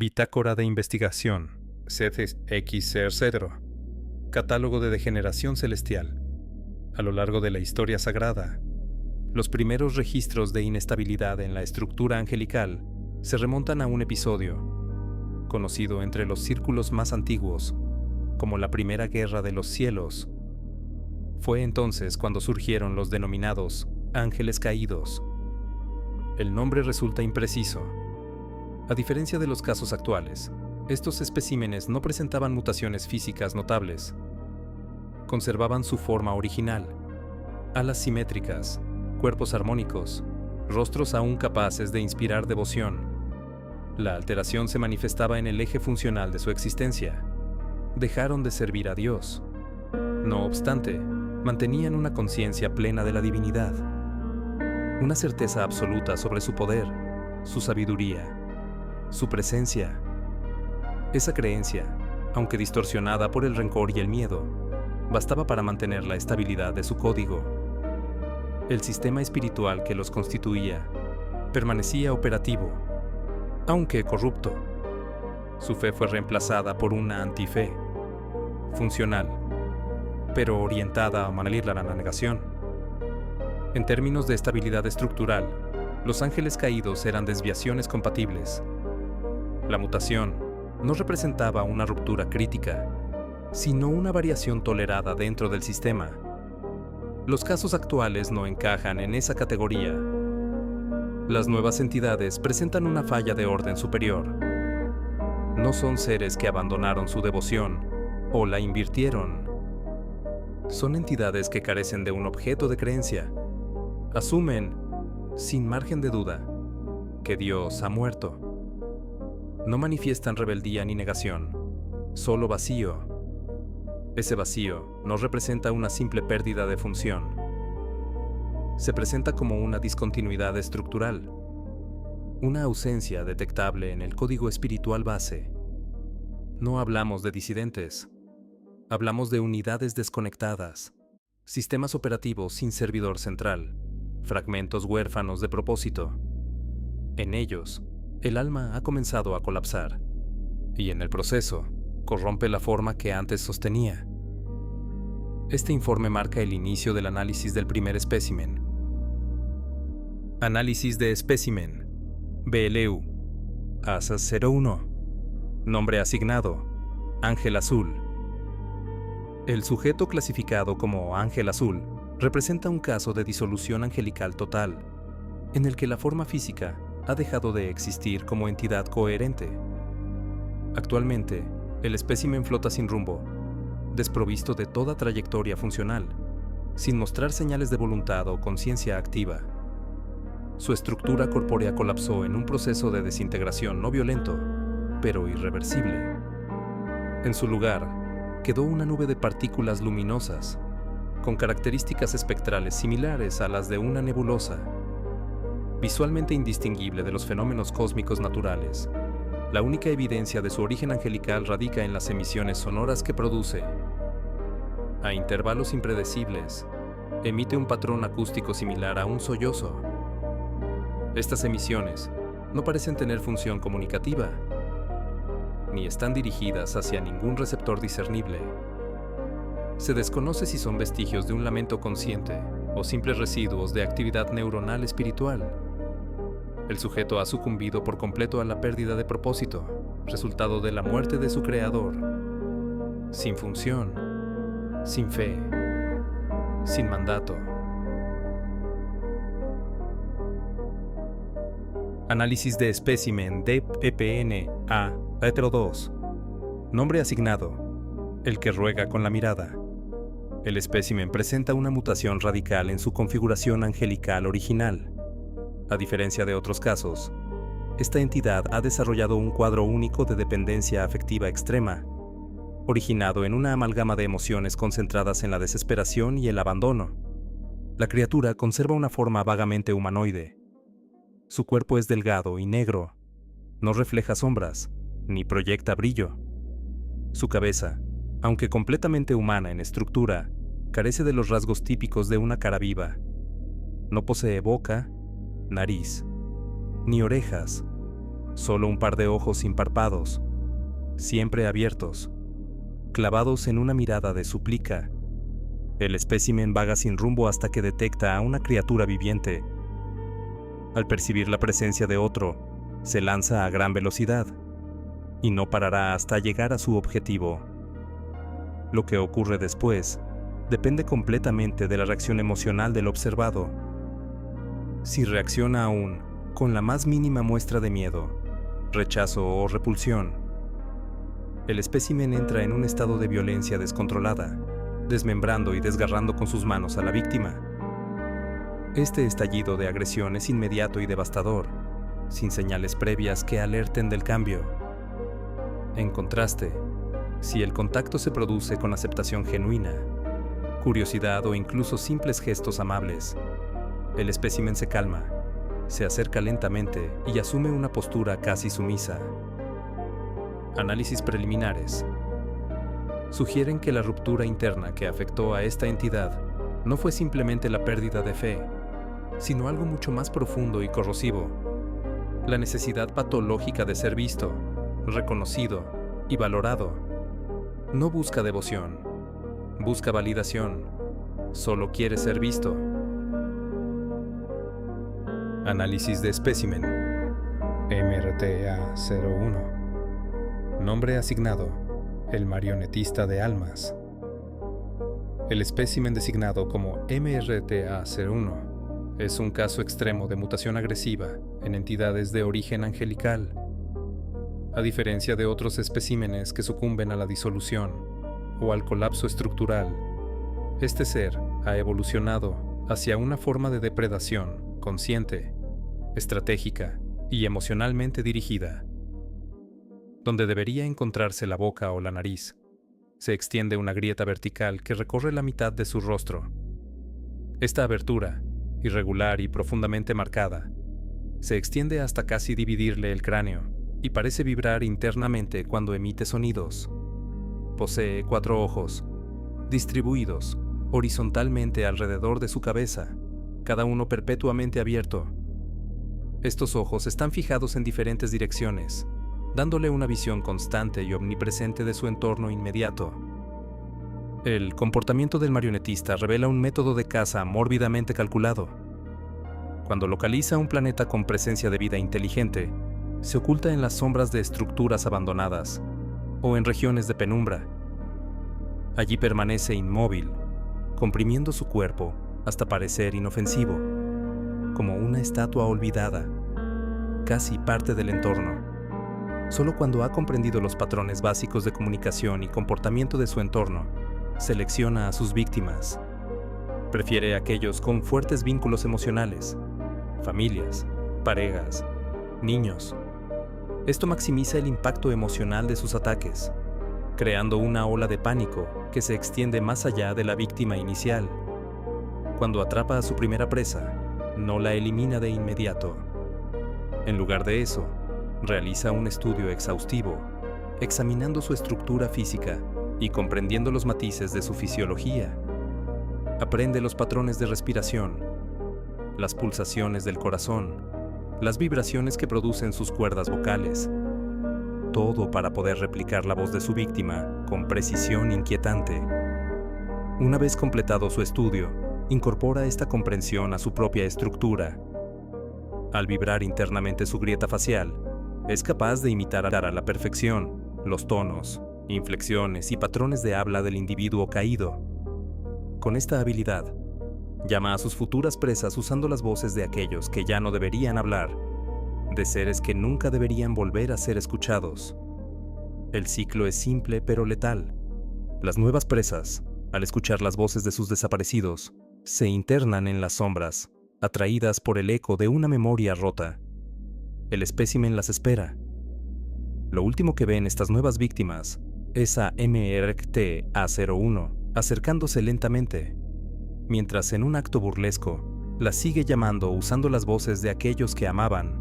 Bitácora de investigación, CXR0, Catálogo de Degeneración Celestial. A lo largo de la historia sagrada, los primeros registros de inestabilidad en la estructura angelical se remontan a un episodio, conocido entre los círculos más antiguos como la Primera Guerra de los Cielos. Fue entonces cuando surgieron los denominados ángeles caídos. El nombre resulta impreciso. A diferencia de los casos actuales, estos especímenes no presentaban mutaciones físicas notables. Conservaban su forma original: alas simétricas, cuerpos armónicos, rostros aún capaces de inspirar devoción. La alteración se manifestaba en el eje funcional de su existencia. Dejaron de servir a Dios. No obstante, mantenían una conciencia plena de la divinidad, una certeza absoluta sobre su poder, su sabiduría, su presencia. Esa creencia, aunque distorsionada por el rencor y el miedo, bastaba para mantener la estabilidad de su código. El sistema espiritual que los constituía permanecía operativo, aunque corrupto. Su fe fue reemplazada por una antife, funcional, pero orientada a manejar la negación. En términos de estabilidad estructural, los ángeles caídos eran desviaciones compatibles. La mutación no representaba una ruptura crítica, sino una variación tolerada dentro del sistema. Los casos actuales no encajan en esa categoría. Las nuevas entidades presentan una falla de orden superior. No son seres que abandonaron su devoción o la invirtieron. Son entidades que carecen de un objeto de creencia. Asumen, sin margen de duda, que Dios ha muerto. No manifiestan rebeldía ni negación, solo vacío. Ese vacío no representa una simple pérdida de función. Se presenta como una discontinuidad estructural, una ausencia detectable en el código espiritual base. No hablamos de disidentes, hablamos de unidades desconectadas, sistemas operativos sin servidor central, fragmentos huérfanos de propósito. En ellos, el alma ha comenzado a colapsar, y en el proceso, corrompe la forma que antes sostenía. Este informe marca el inicio del análisis del primer espécimen. Análisis de espécimen. BLU. ASA 01. Nombre asignado: Ángel Azul. El sujeto clasificado como Ángel Azul representa un caso de disolución angelical total, en el que la forma física ha dejado de existir como entidad coherente. Actualmente, el espécimen flota sin rumbo, desprovisto de toda trayectoria funcional, sin mostrar señales de voluntad o conciencia activa. Su estructura corpórea colapsó en un proceso de desintegración no violento, pero irreversible. En su lugar, quedó una nube de partículas luminosas, con características espectrales similares a las de una nebulosa. Visualmente indistinguible de los fenómenos cósmicos naturales, la única evidencia de su origen angelical radica en las emisiones sonoras que produce. A intervalos impredecibles, emite un patrón acústico similar a un sollozo. Estas emisiones no parecen tener función comunicativa, ni están dirigidas hacia ningún receptor discernible. Se desconoce si son vestigios de un lamento consciente o simples residuos de actividad neuronal espiritual. El sujeto ha sucumbido por completo a la pérdida de propósito, resultado de la muerte de su creador. Sin función, sin fe, sin mandato. Análisis de espécimen DEPN A-2. Nombre asignado: el que ruega con la mirada. El espécimen presenta una mutación radical en su configuración angelical original. A diferencia de otros casos, esta entidad ha desarrollado un cuadro único de dependencia afectiva extrema, originado en una amalgama de emociones concentradas en la desesperación y el abandono. La criatura conserva una forma vagamente humanoide. Su cuerpo es delgado y negro, no refleja sombras, ni proyecta brillo. Su cabeza, aunque completamente humana en estructura, carece de los rasgos típicos de una cara viva. No posee boca, nariz, ni orejas, Solo un par de ojos sin párpados, siempre abiertos, clavados en una mirada de súplica. El espécimen vaga sin rumbo hasta que detecta a una criatura viviente. Al percibir la presencia de otro, se lanza a gran velocidad y no parará hasta llegar a su objetivo. Lo que ocurre después depende completamente de la reacción emocional del observado. Si reacciona aún con la más mínima muestra de miedo, rechazo o repulsión, el espécimen entra en un estado de violencia descontrolada, desmembrando y desgarrando con sus manos a la víctima. Este estallido de agresión es inmediato y devastador, sin señales previas que alerten del cambio. En contraste, si el contacto se produce con aceptación genuina, curiosidad o incluso simples gestos amables, el espécimen se calma, se acerca lentamente y asume una postura casi sumisa. Análisis preliminares sugieren que la ruptura interna que afectó a esta entidad no fue simplemente la pérdida de fe, sino algo mucho más profundo y corrosivo: la necesidad patológica de ser visto, reconocido y valorado. No busca devoción, busca validación, solo quiere ser visto. Análisis de espécimen. MRTA-01. Nombre asignado: el marionetista de almas. El espécimen designado como MRTA-01 es un caso extremo de mutación agresiva en entidades de origen angelical. A diferencia de otros especímenes que sucumben a la disolución o al colapso estructural, este ser ha evolucionado hacia una forma de depredación consciente, estratégica y emocionalmente dirigida. Donde debería encontrarse la boca o la nariz, se extiende una grieta vertical que recorre la mitad de su rostro. Esta abertura, irregular y profundamente marcada, se extiende hasta casi dividirle el cráneo y parece vibrar internamente cuando emite sonidos. Posee 4 ojos, distribuidos horizontalmente alrededor de su cabeza, cada uno perpetuamente abierto. Estos ojos están fijados en diferentes direcciones, dándole una visión constante y omnipresente de su entorno inmediato. El comportamiento del marionetista revela un método de caza mórbidamente calculado. Cuando localiza un planeta con presencia de vida inteligente, se oculta en las sombras de estructuras abandonadas o en regiones de penumbra. Allí permanece inmóvil, comprimiendo su cuerpo hasta parecer inofensivo, como una estatua olvidada, casi parte del entorno. Solo cuando ha comprendido los patrones básicos de comunicación y comportamiento de su entorno, selecciona a sus víctimas. Prefiere a aquellos con fuertes vínculos emocionales, familias, parejas, niños. Esto maximiza el impacto emocional de sus ataques, creando una ola de pánico que se extiende más allá de la víctima inicial. Cuando atrapa a su primera presa, no la elimina de inmediato. En lugar de eso, realiza un estudio exhaustivo, examinando su estructura física y comprendiendo los matices de su fisiología. Aprende los patrones de respiración, las pulsaciones del corazón, las vibraciones que producen sus cuerdas vocales. Todo para poder replicar la voz de su víctima con precisión inquietante. Una vez completado su estudio, incorpora esta comprensión a su propia estructura. Al vibrar internamente su grieta facial, es capaz de imitar a la perfección los tonos, inflexiones y patrones de habla del individuo caído. Con esta habilidad, llama a sus futuras presas usando las voces de aquellos que ya no deberían hablar, de seres que nunca deberían volver a ser escuchados. El ciclo es simple pero letal. Las nuevas presas, al escuchar las voces de sus desaparecidos, se internan en las sombras, atraídas por el eco de una memoria rota. El espécimen las espera. Lo último que ven estas nuevas víctimas es a MRTA-01 acercándose lentamente, mientras en un acto burlesco las sigue llamando usando las voces de aquellos que amaban.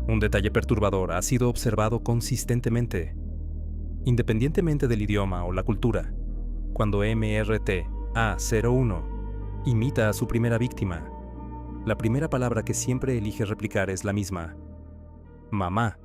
Un detalle perturbador ha sido observado consistentemente. Independientemente del idioma o la cultura, cuando MRTA-01 imita a su primera víctima, la primera palabra que siempre elige replicar es la misma: mamá,